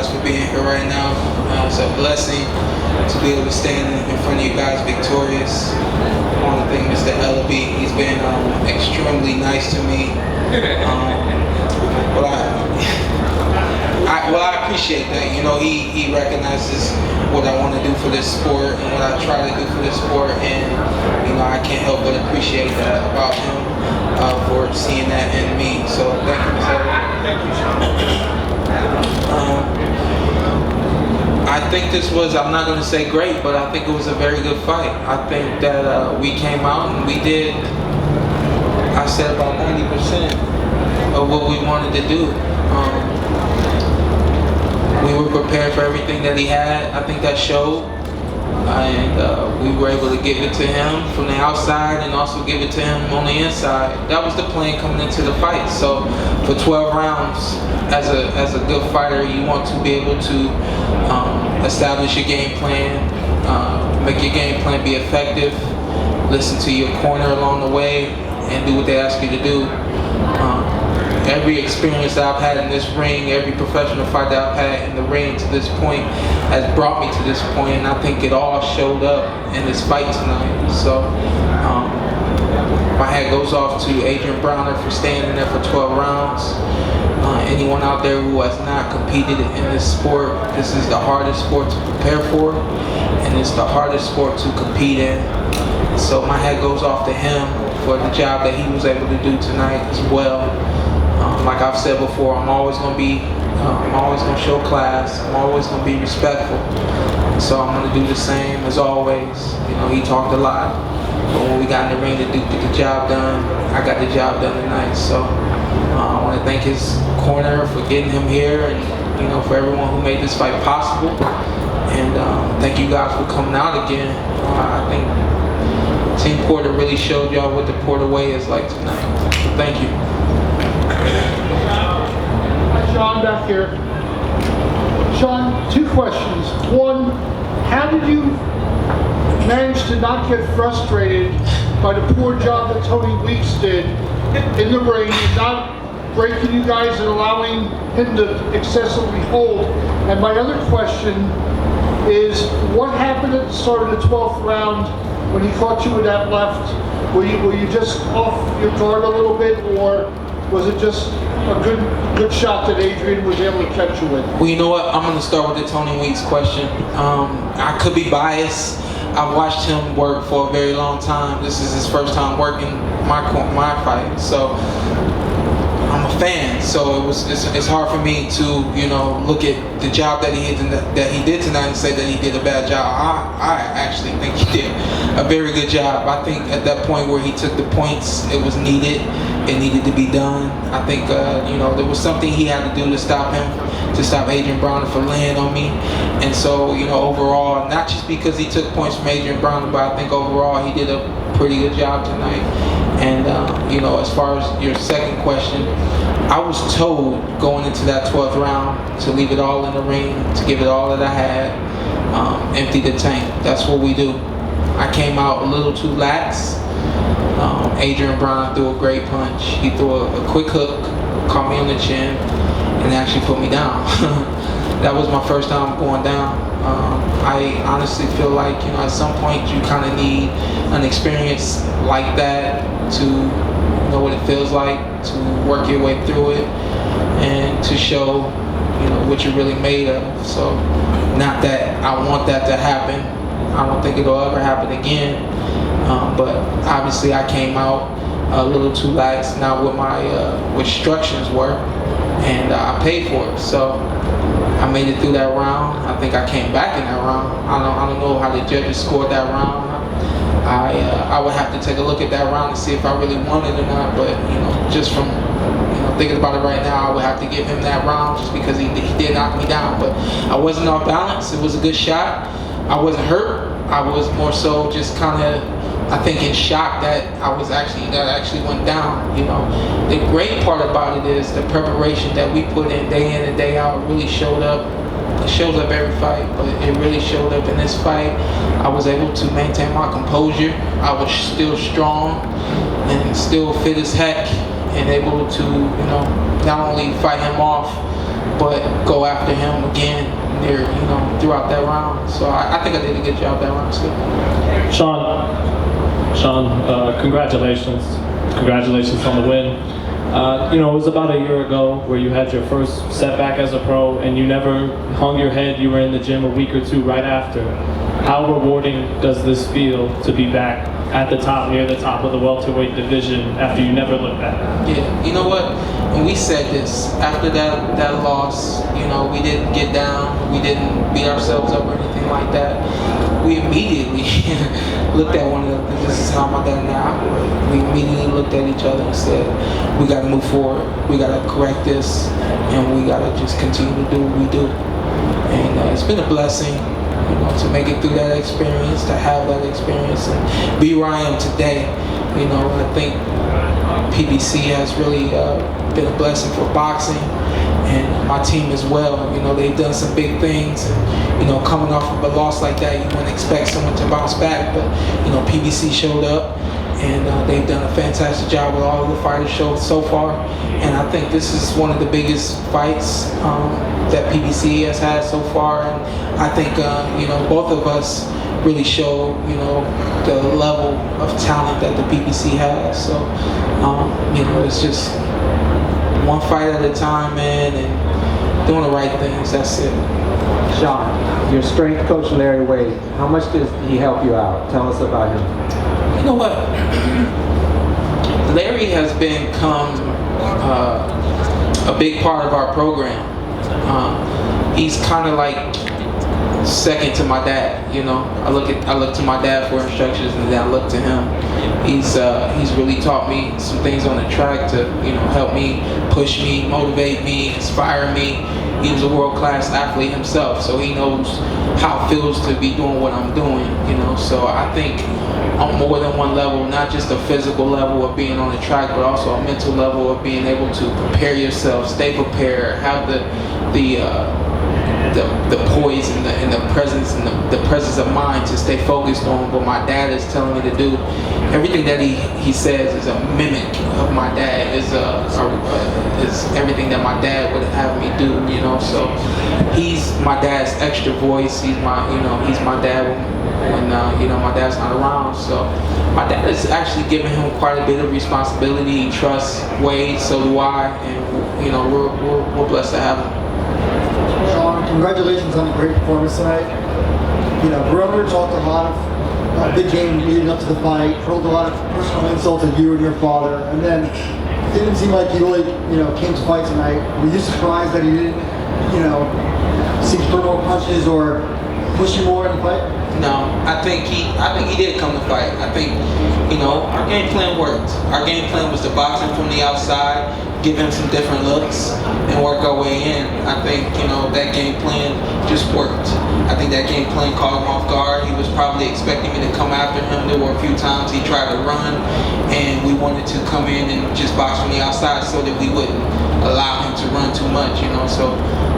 guys for being here right now. It's a blessing to be able to stand in front of you guys victorious. I want to thank Mr. Ellaby. He's been extremely nice to me. I appreciate that. You know, he recognizes what I want to do for this sport and what I try to do for this sport, and you know, I can't help but appreciate that about him for seeing that in me. So thank you, Mr. Thank you, Shawn. I think this was, I'm not going to say great, but I think it was a very good fight. I think that we came out and we did, I said about 90% of what we wanted to do. We were prepared for everything that he had. I think that showed. And we were able to give it to him from the outside and also give it to him on the inside. That was the plan coming into the fight. So for 12 rounds, as a good fighter, you want to be able to establish your game plan, make your game plan be effective, listen to your corner along the way, and do what they ask you to do. Every experience that I've had in this ring, every professional fight that I've had in the ring to this point has brought me to this point, and I think it all showed up in this fight tonight. So my hat goes off to Adrien Broner for standing there for 12 rounds. Anyone out there who has not competed in this sport, this is the hardest sport to prepare for, and it's the hardest sport to compete in. So my hat goes off to him for the job that he was able to do tonight as well. Like I've said before, I'm always going to show class. I'm always going to be respectful. So I'm going to do the same as always. You know, he talked a lot, but when we got in the ring to get the job done, I got the job done tonight. So I want to thank his corner for getting him here, and you know, for everyone who made this fight possible. And thank you guys for coming out again. I think Team Porter really showed y'all what the Porter way is like tonight. So thank you. Shawn, back here. Shawn, two questions. One, how did you manage to not get frustrated by the poor job that Tony Weeks did in the ring, not breaking you guys and allowing him to excessively hold? And my other question is, what happened at the start of the 12th round when he caught you with that left? Were you just off your guard a little bit, or was it just a good shot that Adrien was able to catch you with? Well, you know what? I'm going to start with the Tony Weeks question. I could be biased. I've watched him work for a very long time. This is his first time working my fight, so I'm a fan. So it's hard for me to, you know, look at the job that he did tonight and say that he did a bad job. I actually think he did a very good job. I think at that point where he took the points, it was needed. It needed to be done. I think you know, there was something he had to do to stop him, to stop Adrien Broner from laying on me. And so, you know, overall, not just because he took points from Adrien Broner, but I think overall he did a pretty good job tonight. And you know, as far as your second question, I was told going into that 12th round to leave it all in the ring, to give it all that I had, empty the tank. That's what we do. I came out a little too lax. Adrien Broner threw a great punch. He threw a quick hook, caught me on the chin, and actually put me down. That was my first time going down. I honestly feel like, you know, at some point you kind of need an experience like that to know what it feels like, to work your way through it, and to show, you know, what you're really made of. So, not that I want that to happen. I don't think it'll ever happen again. But obviously I came out a little too lax, not what my instructions were, and I paid for it. So I made it through that round. I think I came back in that round. I don't know how the judges scored that round. I would have to take a look at that round to see if I really won it or not. But you know, just from thinking about it right now, I would have to give him that round just because he did knock me down. But I wasn't off balance. It was a good shot. I wasn't hurt. I was more so just kind of, I think, in shock that that actually went down. You know, the great part about it is the preparation that we put in and day out really showed up. It shows up every fight, but it really showed up in this fight. I was able to maintain my composure. I was still strong and still fit as heck, and able to, you know, not only fight him off, but go after him again near, throughout that round. So I think I did a good job that round too. Shawn, congratulations. Congratulations on the win. It was about a year ago where you had your first setback as a pro and you never hung your head. You were in the gym a week or two right after. How rewarding does this feel to be back at the top, near the top of the welterweight division after you never looked back? Yeah, you know what? And we said this after that loss. We didn't get down. We didn't beat ourselves up or anything like that. We immediately looked at one another. This is how my dad and I operate. We immediately looked at each other and said, we got to move forward. We got to correct this, and we got to just continue to do what we do. And it's been a blessing, to make it through that experience, to have that experience, and be where I am today. I think PBC has really been a blessing for boxing, and my team as well. They've done some big things. Coming off of a loss like that, you wouldn't expect someone to bounce back, but PBC showed up, and they've done a fantastic job with all of the fighters so far. And I think this is one of the biggest fights that PBC has had so far. And I think both of us really show the level of talent that the PBC has. So it's just one fight at a time, man, and doing the right things. That's it. Shawn, your strength coach Larry Wade, how much does he help you out? Tell us about him. You know what? Larry has become a big part of our program. He's kind of like second to my dad. I look to my dad for instructions, and then I look to him. He's really taught me some things on the track to help me, push me, motivate me, inspire me. He was a world-class athlete himself, so he knows how it feels to be doing what I'm doing. So I think on more than one level, not just a physical level of being on the track, but also a mental level of being able to prepare yourself, stay prepared, have the poise and the presence of mind to stay focused on what my dad is telling me to do. Everything that he says is a mimic of my dad. Is everything that my dad would have me do. So he's my dad's extra voice. He's my dad when my dad's not around. So my dad is actually giving him quite a bit of responsibility. He trusts Wade, so do I, and we're blessed to have him. Shawn, congratulations on the great performance tonight. Broner talked a lot of big game leading up to the fight, hurled a lot of personal insults at you and your father, and then it didn't seem like he really, came to fight tonight. Were you surprised that he didn't, seek to throw more punches or push you more in the fight? No, I think he did come to fight. I think, our game plan worked. Our game plan was to box him from the outside, give him some different looks, and work our way in. I think, that game plan just worked. I think that game plan caught him off guard. He was probably expecting me to come after him. There were a few times he tried to run, and we wanted to come in and just box from the outside so that we wouldn't allow him to run too much, So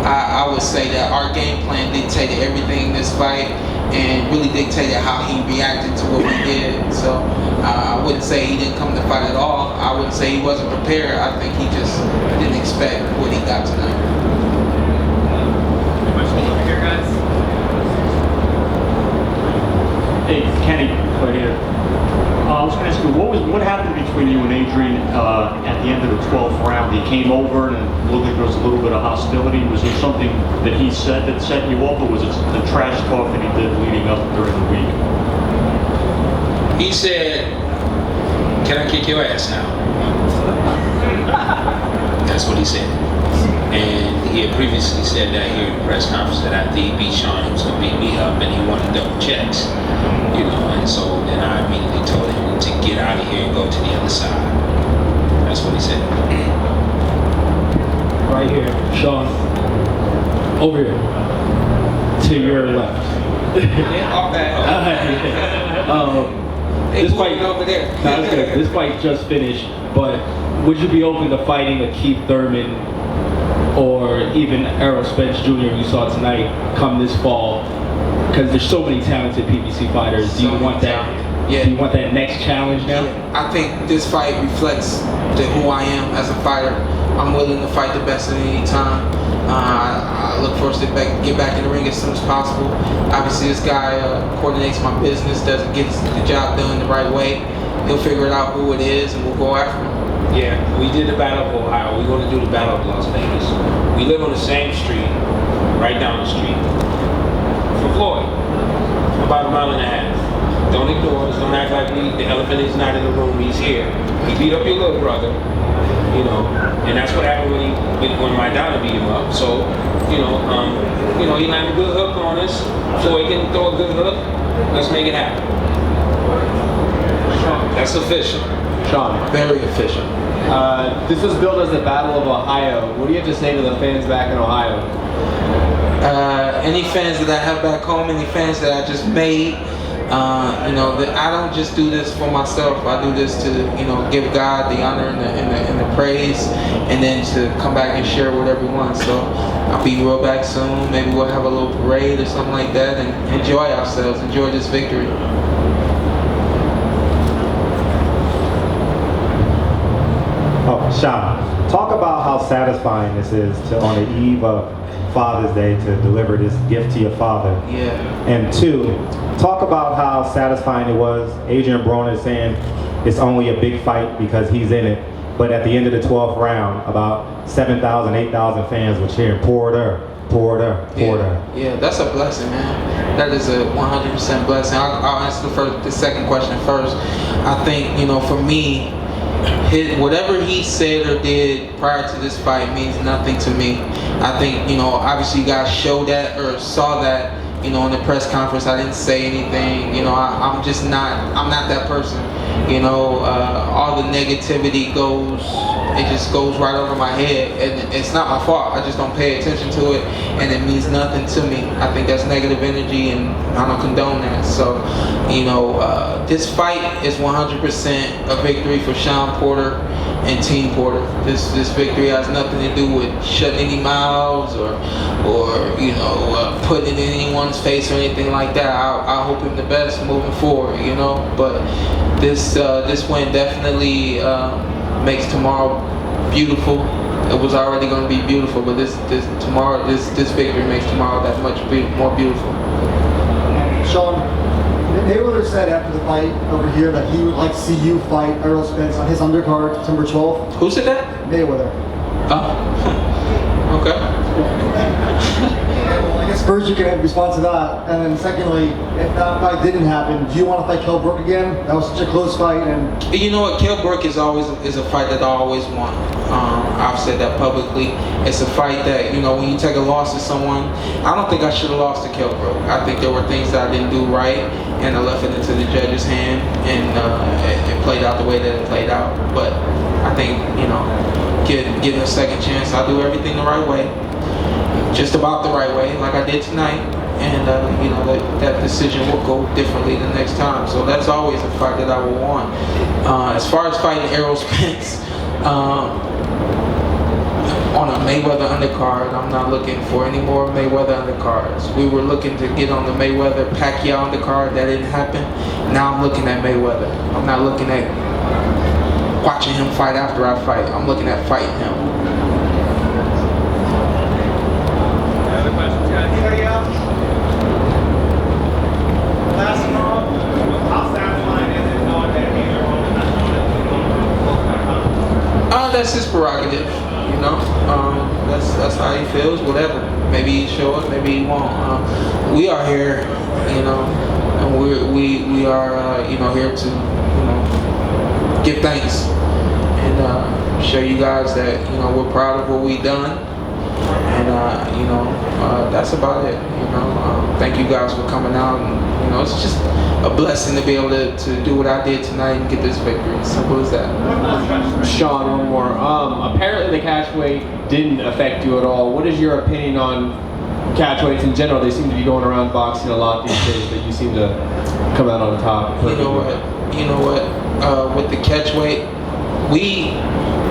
I would say that our game plan dictated everything in this fight, and really dictated how he reacted to what we did. So I wouldn't say he didn't come to fight at all. I wouldn't say he wasn't prepared. I think he just didn't expect what he got tonight. Questions over here, guys? Hey, Kenny, right here. I was going to ask you, what happened between you and Adrien at the end of the 12th round? He came over and it looked like there was a little bit of hostility. Was there something that he said that set you off, or was it the trash talk that he did leading up during the week? He said, "Can I kick your ass now?" That's what he said. And he had previously said that here in the press conference that after he beat Shawn, he was going to beat me up, and he wanted double checks. And so then I immediately told him to get out of here and go to the other side. That's what he said. Right here, Shawn. Over here. To your left. This fight over there. No, that's good. This fight just finished, but would you be open to fighting a Keith Thurman or even Errol Spence Jr. you saw tonight come this fall? Because there's so many talented PBC fighters. Do you want that? Yeah. Do you want that next challenge now? I think this fight reflects who I am as a fighter. I'm willing to fight the best at any time. I look forward to get back in the ring as soon as possible. Obviously, this guy coordinates my business, gets the job done the right way. He'll figure it out who it is, and we'll go after him. Yeah, we did the Battle of Ohio. We're going to do the Battle of Las Vegas. We live on the same street, right down the street from Floyd, about a mile and a half. Don't ignore us. Don't act like the elephant is not in the room. He's here. He beat up your little brother, you know, and that's what happened when my daughter beat him up. So, he landed a good hook on us. Floyd can throw a good hook. Let's make it happen. That's official. Shawn, Very official. this was billed as the Battle of Ohio. What do you have to say to the fans back in Ohio? Any fans that I have back home, any fans that I just made, that I don't just do this for myself. I do this to, give God the honor and the praise, and then to come back and share with everyone. So I'll be real back soon. Maybe we'll have a little parade or something like that, and enjoy ourselves, enjoy this victory. Oh, Shawn, talk about how satisfying this is to, on the eve of Father's Day, to deliver this gift to your father. Yeah. And two, talk about how satisfying it was. Adrien Broner saying it's only a big fight because he's in it. But at the end of the 12th round, about 7,000, 8,000 fans were cheering, Porter, Porter, Porter. Yeah, that's a blessing, man. That is a 100% blessing. I'll answer the second question first. I think, for me, whatever he said or did prior to this fight means nothing to me. I think, obviously you guys showed that or saw that, in the press conference. I didn't say anything. I'm not that person. All the negativity just goes right over my head, and it's not my fault. I just don't pay attention to it, and it means nothing to me. I think that's negative energy, and I don't condone that. So, this fight is 100% a victory for Shawn Porter and Team Porter. This victory has nothing to do with shutting any mouths or putting it in anyone's face or anything like that. I hope him the best moving forward, But this win definitely makes tomorrow beautiful. It was already going to be beautiful, but this victory makes tomorrow that much more beautiful. Shawn, Mayweather said after the fight over here that he would like to see you fight Errol Spence on his undercard September 12th. Who said that? Mayweather. Oh, okay. I guess first you can respond to that, and then secondly, if that fight didn't happen, do you want to fight Kell Brook again? That was such a close fight, and you know what? Kell Brook is a fight that I always want. I've said that publicly. It's a fight that, when you take a loss to someone, I don't think I should have lost to Kell Brook. I think there were things that I didn't do right, and I left it into the judge's hand, and it played out the way that it played out. But I think, getting a second chance, I'll do everything the right way. Just about the right way, like I did tonight, and that decision will go differently the next time. So that's always a fight that I will want. As far as fighting Errol Spence on a Mayweather undercard, I'm not looking for any more Mayweather undercards. We were looking to get on the Mayweather-Pacquiao undercard. That didn't happen. Now I'm looking at Mayweather. I'm not looking at watching him fight after I fight. I'm looking at fighting him. Anybody else? Last of all, how satisfying is it knowing that either one is not? That's his prerogative, That's how he feels. Whatever. Maybe he show up, maybe he won't. We are here, and we are here to give thanks and show you guys that we're proud of what we've done. And that's about it. Thank you guys for coming out, and it's just a blessing to be able to do what I did tonight and get this victory. Simple as that. Shawn, one more. Apparently the catchweight didn't affect you at all. What is your opinion on catchweights in general? They seem to be going around boxing a lot these days, but you seem to come out on top. You know what? With the catchweight,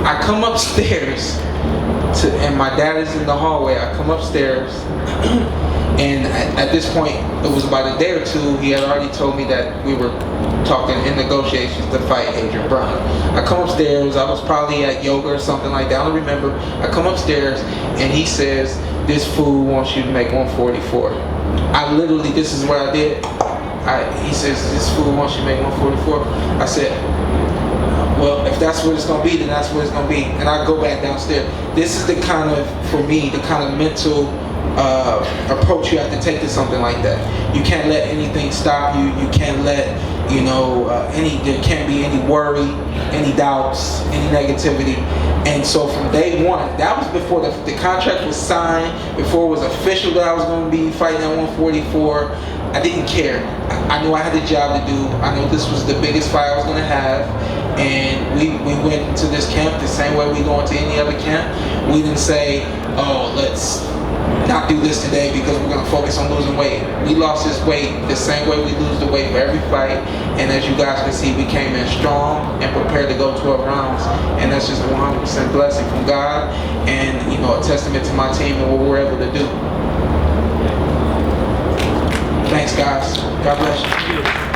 I come upstairs and my dad is in the hallway. I come upstairs And at this point, it was about a day or two, he had already told me that we were talking in negotiations to fight Adrien Broner. I come upstairs, I was probably at yoga or something like that, I don't remember. I come upstairs and he says, this fool wants you to make 144. I literally, this is what I did. He says, this fool wants you to make 144. I said, well, if that's what it's gonna be, then that's what it's gonna be. And I go back downstairs. This is the kind of, for me, the kind of mental approach you have to take to something like that. You can't let anything stop you. You can't let, you know, there can't be any worry, any doubts, any negativity. And so from day one, that was before the contract was signed, before it was official that I was going to be fighting at 144. I didn't care. I knew I had a job to do. I knew this was the biggest fight I was going to have. And we went into this camp the same way we go into any other camp. We didn't say, oh, let's not do this today because we're going to focus on losing weight. We lost this weight the same way we lose the weight for every fight. And as you guys can see, we came in strong and prepared to go 12 rounds. And that's just a 100% blessing from God and, you know, a testament to my team and what we're able to do. Thanks, guys. God bless you.